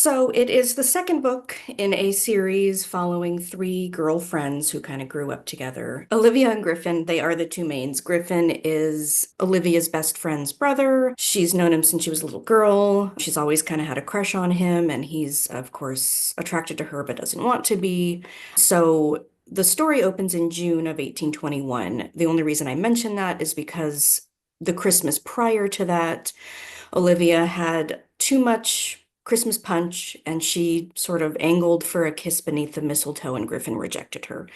So it is the second book in a series following three girlfriends who kind of grew up together. Olivia and Griffin, they are the two mains. Griffin is Olivia's best friend's brother. She's known him since she was a little girl. She's always kind of had a crush on him, and he's, of course, attracted to her but doesn't want to be. So the story opens in June of 1821. The only reason I mention that is because the Christmas prior to that, Olivia had too much Christmas punch and she sort of angled for a kiss beneath the mistletoe and Griffin rejected her.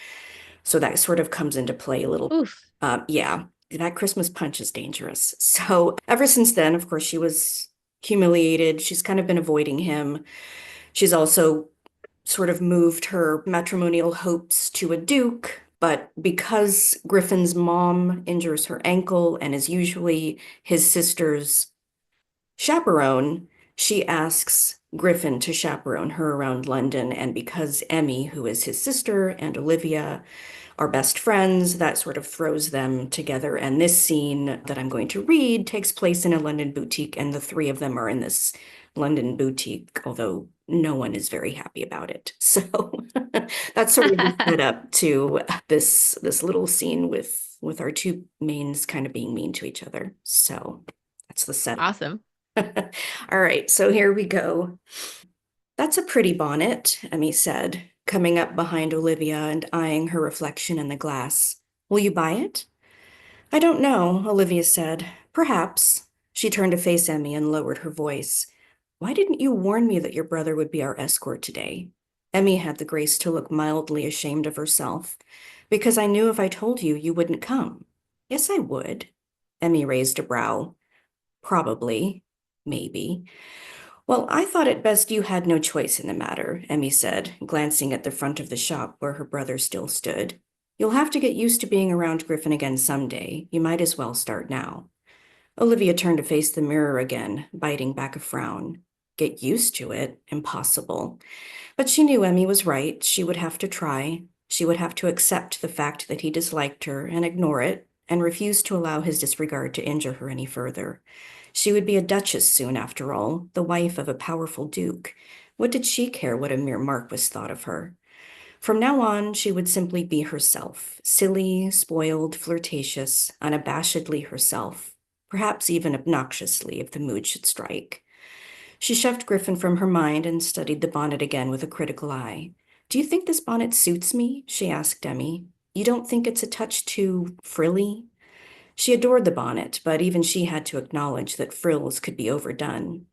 So that sort of comes into play a little. Oof. Yeah, that Christmas punch is dangerous. So ever since then, of course, she was humiliated. She's kind of been avoiding him. She's also sort of moved her matrimonial hopes to a duke. But because Griffin's mom injures her ankle and is usually his sister's chaperone, she asks Griffin to chaperone her around London. And because Emmy, who is his sister, and Olivia are best friends, that sort of throws them together. And this scene that I'm going to read takes place in a London boutique, and the three of them are in this London boutique, although no one is very happy about it. So that's sort of the setup to this little scene with our two mains kind of being mean to each other. So that's the setup. Awesome. All right, so here we go. That's a pretty bonnet, Emmy said, coming up behind Olivia and eyeing her reflection in the glass. Will you buy it? I don't know, Olivia said. Perhaps. She turned to face Emmy and lowered her voice. Why didn't you warn me that your brother would be our escort today? Emmy had the grace to look mildly ashamed of herself. Because I knew if I told you, you wouldn't come. Yes, I would. Emmy raised a brow. Probably. Maybe. Well, I thought it best you had no choice in the matter, Emmy said, glancing at the front of the shop where her brother still stood. You'll have to get used to being around Griffin again someday. You might as well start now. Olivia turned to face the mirror again, biting back a frown. Get used to it? Impossible. But she knew Emmy was right. She would have to try. She would have to accept the fact that he disliked her and ignore it, and refuse to allow his disregard to injure her any further. She would be a duchess soon, after all, the wife of a powerful duke. What did she care what a mere marquis thought of her? From now on, she would simply be herself, silly, spoiled, flirtatious, unabashedly herself, perhaps even obnoxiously if the mood should strike. She shoved Griffin from her mind and studied the bonnet again with a critical eye. Do you think this bonnet suits me? She asked Emmy. You don't think it's a touch too frilly? She adored the bonnet, but even she had to acknowledge that frills could be overdone.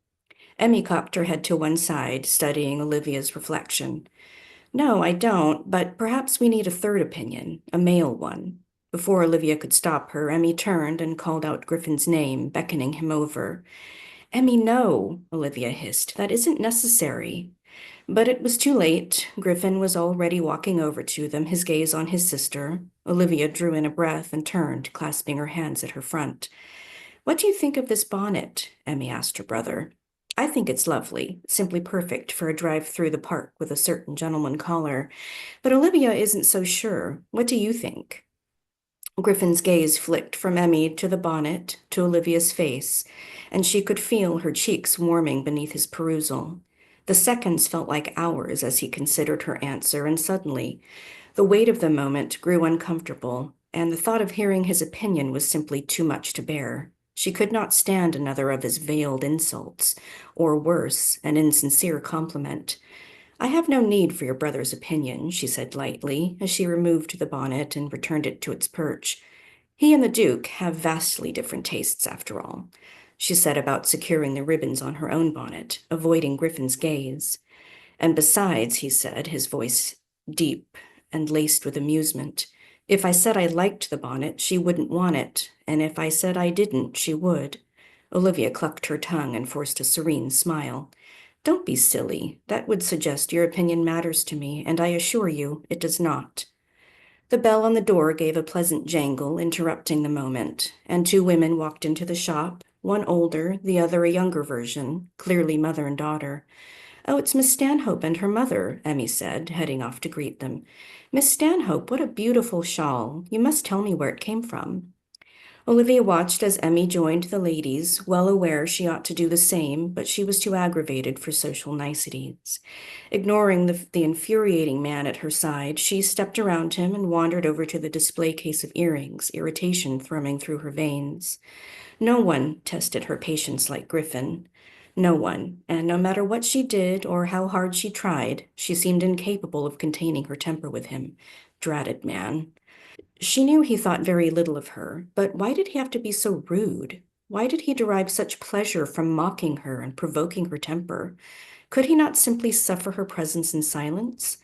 Emmy cocked her head to one side, studying Olivia's reflection. No, I don't, but perhaps we need a third opinion, a male one. Before Olivia could stop her, Emmy turned and called out Griffin's name, beckoning him over. Emmy, no, Olivia hissed. That isn't necessary. But it was too late. Griffin was already walking over to them, his gaze on his sister. Olivia drew in a breath and turned, clasping her hands at her front. What do you think of this bonnet? Emmy asked her brother. I think it's lovely, simply perfect for a drive through the park with a certain gentleman caller. But Olivia isn't so sure. What do you think? Griffin's gaze flicked from Emmy to the bonnet, to Olivia's face, and she could feel her cheeks warming beneath his perusal. The seconds felt like hours as he considered her answer, and suddenly, the weight of the moment grew uncomfortable, and the thought of hearing his opinion was simply too much to bear. She could not stand another of his veiled insults, or worse, an insincere compliment. I have no need for your brother's opinion, she said lightly, as she removed the bonnet and returned it to its perch. He and the Duke have vastly different tastes, after all, she said about securing the ribbons on her own bonnet, avoiding Griffin's gaze. And besides, he said, his voice deep and laced with amusement, if I said I liked the bonnet, she wouldn't want it, and if I said I didn't, she would. Olivia clucked her tongue and forced a serene smile. Don't be silly. That would suggest your opinion matters to me, and I assure you it does not. The bell on the door gave a pleasant jangle, interrupting the moment, and two women walked into the shop, one older, the other a younger version, clearly mother and daughter. Oh, it's Miss Stanhope and her mother, Emmy said, heading off to greet them. Miss Stanhope, what a beautiful shawl. You must tell me where it came from. Olivia watched as Emmy joined the ladies, well aware she ought to do the same, but she was too aggravated for social niceties. Ignoring the infuriating man at her side, she stepped around him and wandered over to the display case of earrings, irritation thrumming through her veins. No one tested her patience like Griffin. No one, and no matter what she did or how hard she tried, she seemed incapable of containing her temper with him. Dratted man. She knew he thought very little of her, but why did he have to be so rude? Why did he derive such pleasure from mocking her and provoking her temper? Could he not simply suffer her presence in silence?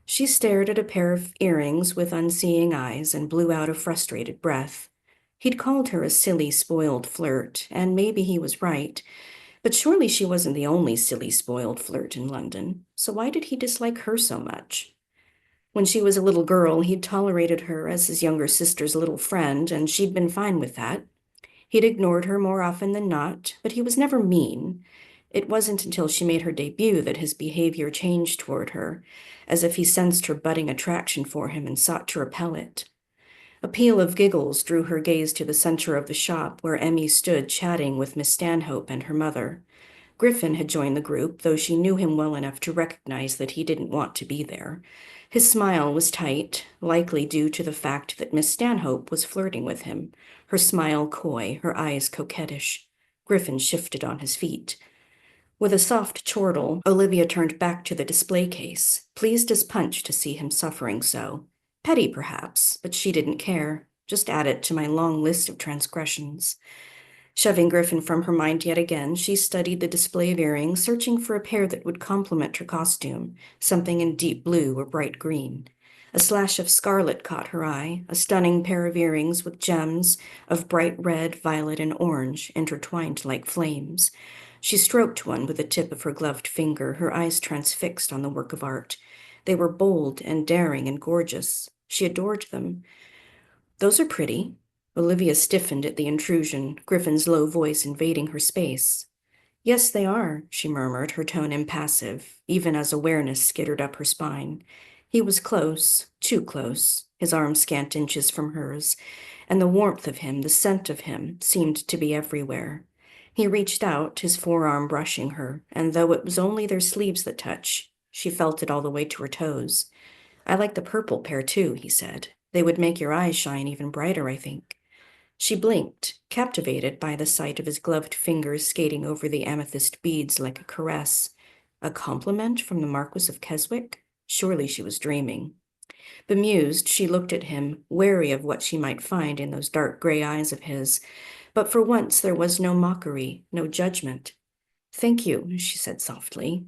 She stared at a pair of earrings with unseeing eyes and blew out a frustrated breath. He'd called her a silly, spoiled flirt, and maybe he was right, but surely she wasn't the only silly, spoiled flirt in London, so why did he dislike her so much? When she was a little girl, he'd tolerated her as his younger sister's little friend, and she'd been fine with that. He'd ignored her more often than not, but he was never mean. It wasn't until she made her debut that his behavior changed toward her, as if he sensed her budding attraction for him and sought to repel it. A peal of giggles drew her gaze to the center of the shop where Emmy stood chatting with Miss Stanhope and her mother. Griffin had joined the group, though she knew him well enough to recognize that he didn't want to be there. His smile was tight, likely due to the fact that Miss Stanhope was flirting with him, her smile coy, her eyes coquettish. Griffin shifted on his feet. With a soft chortle, Olivia turned back to the display case, pleased as punch to see him suffering so. Petty, perhaps, but she didn't care. Just add it to my long list of transgressions. Shoving Griffin from her mind yet again, she studied the display of earrings, searching for a pair that would complement her costume, something in deep blue or bright green. A slash of scarlet caught her eye, a stunning pair of earrings with gems of bright red, violet, and orange, intertwined like flames. She stroked one with the tip of her gloved finger, her eyes transfixed on the work of art. They were bold and daring and gorgeous. She adored them. Those are pretty. Olivia stiffened at the intrusion, Griffin's low voice invading her space. Yes, they are, she murmured, her tone impassive, even as awareness skittered up her spine. He was close, too close, his arm scant inches from hers, and the warmth of him, the scent of him, seemed to be everywhere. He reached out, his forearm brushing her, and though it was only their sleeves that touched, she felt it all the way to her toes. I like the purple pair too, he said. They would make your eyes shine even brighter, I think. She blinked, captivated by the sight of his gloved fingers skating over the amethyst beads like a caress. A compliment from the Marquess of Keswick? Surely she was dreaming. Bemused, she looked at him, wary of what she might find in those dark gray eyes of his. But for once there was no mockery, no judgment. Thank you, she said softly.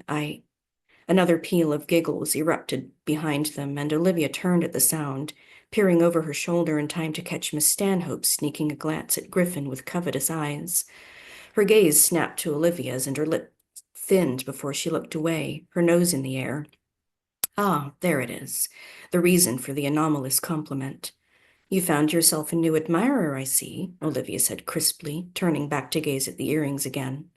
Another peal of giggles erupted behind them, and Olivia turned at the sound, peering over her shoulder in time to catch Miss Stanhope sneaking a glance at Griffin with covetous eyes. Her gaze snapped to Olivia's, and her lip thinned before she looked away, her nose in the air. Ah, there it is, the reason for the anomalous compliment. You found yourself a new admirer, I see, Olivia said crisply, turning back to gaze at the earrings again.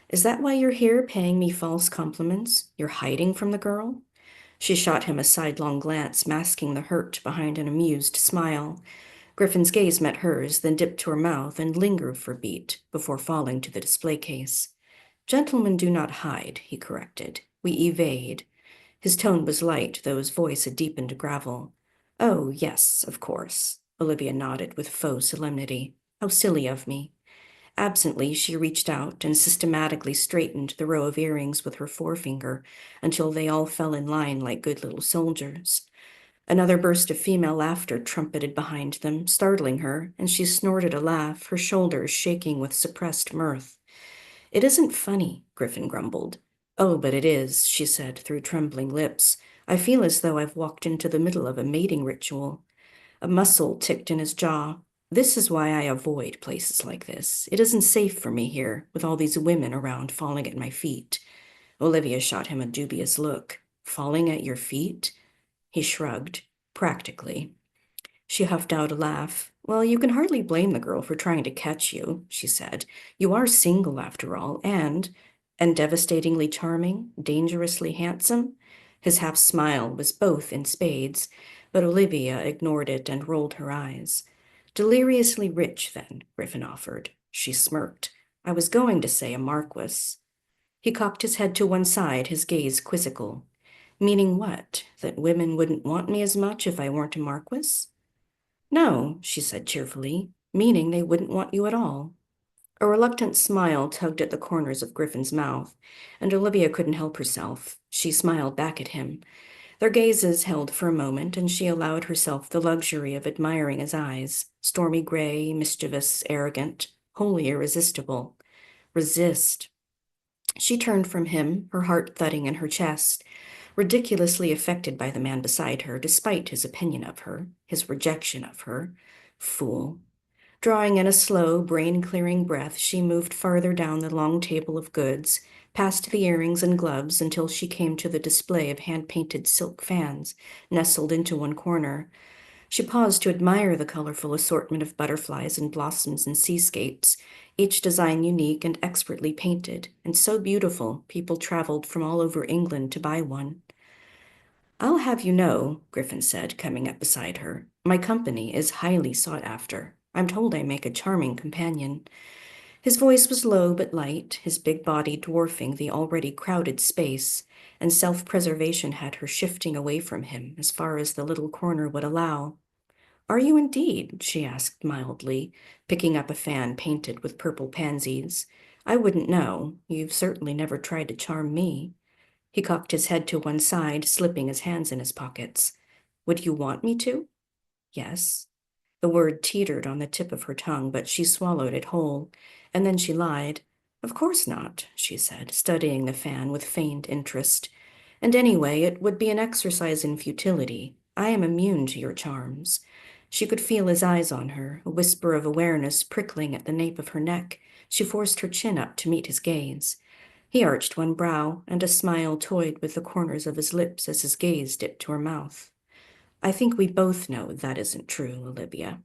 Is that why you're here, paying me false compliments? You're hiding from the girl? She shot him a sidelong glance, masking the hurt behind an amused smile. Griffin's gaze met hers, then dipped to her mouth and lingered for a beat before falling to the display case. Gentlemen do not hide, he corrected. We evade. His tone was light, though his voice had deepened to gravel. Oh, yes, of course. Olivia nodded with faux solemnity. How silly of me. Absently, she reached out and systematically straightened the row of earrings with her forefinger until they all fell in line like good little soldiers. Another burst of female laughter trumpeted behind them, startling her, and she snorted a laugh, her shoulders shaking with suppressed mirth. It isn't funny, Griffin grumbled. Oh, but it is, she said through trembling lips. I feel as though I've walked into the middle of a mating ritual. A muscle ticked in his jaw. This is why I avoid places like this. It isn't safe for me here, with all these women around falling at my feet. Olivia shot him a dubious look. Falling at your feet? He shrugged. Practically. She huffed out a laugh. Well, you can hardly blame the girl for trying to catch you, she said. You are single, after all, and devastatingly charming, dangerously handsome. His half smile was both in spades, but Olivia ignored it and rolled her eyes. Deliriously rich, then, Griffin offered. She smirked. I was going to say a marquess. He cocked his head to one side, his gaze quizzical. Meaning what? That women wouldn't want me as much if I weren't a marquess? No, she said cheerfully, meaning they wouldn't want you at all. A reluctant smile tugged at the corners of Griffin's mouth, and Olivia couldn't help herself. She smiled back at him. Their gazes held for a moment, and she allowed herself the luxury of admiring his eyes, stormy gray, mischievous, arrogant, wholly irresistible. Resist. She turned from him, her heart thudding in her chest, ridiculously affected by the man beside her, despite his opinion of her, his rejection of her. Fool. Drawing in a slow, brain-clearing breath, she moved farther down the long table of goods, past the earrings and gloves until she came to the display of hand-painted silk fans, nestled into one corner. She paused to admire the colorful assortment of butterflies and blossoms and seascapes, each design unique and expertly painted, and so beautiful people traveled from all over England to buy one. I'll have you know, Griffin said, coming up beside her, my company is highly sought after. I'm told I make a charming companion. His voice was low but light, his big body dwarfing the already crowded space, and self-preservation had her shifting away from him as far as the little corner would allow. Are you indeed? She asked mildly, picking up a fan painted with purple pansies. I wouldn't know. You've certainly never tried to charm me. He cocked his head to one side, slipping his hands in his pockets. Would you want me to? Yes. The word teetered on the tip of her tongue, but she swallowed it whole, and then she lied. Of course not, she said, studying the fan with feigned interest. And anyway, it would be an exercise in futility. I am immune to your charms. She could feel his eyes on her, a whisper of awareness prickling at the nape of her neck. She forced her chin up to meet his gaze. He arched one brow, and a smile toyed with the corners of his lips as his gaze dipped to her mouth. I think we both know that isn't true, Olivia.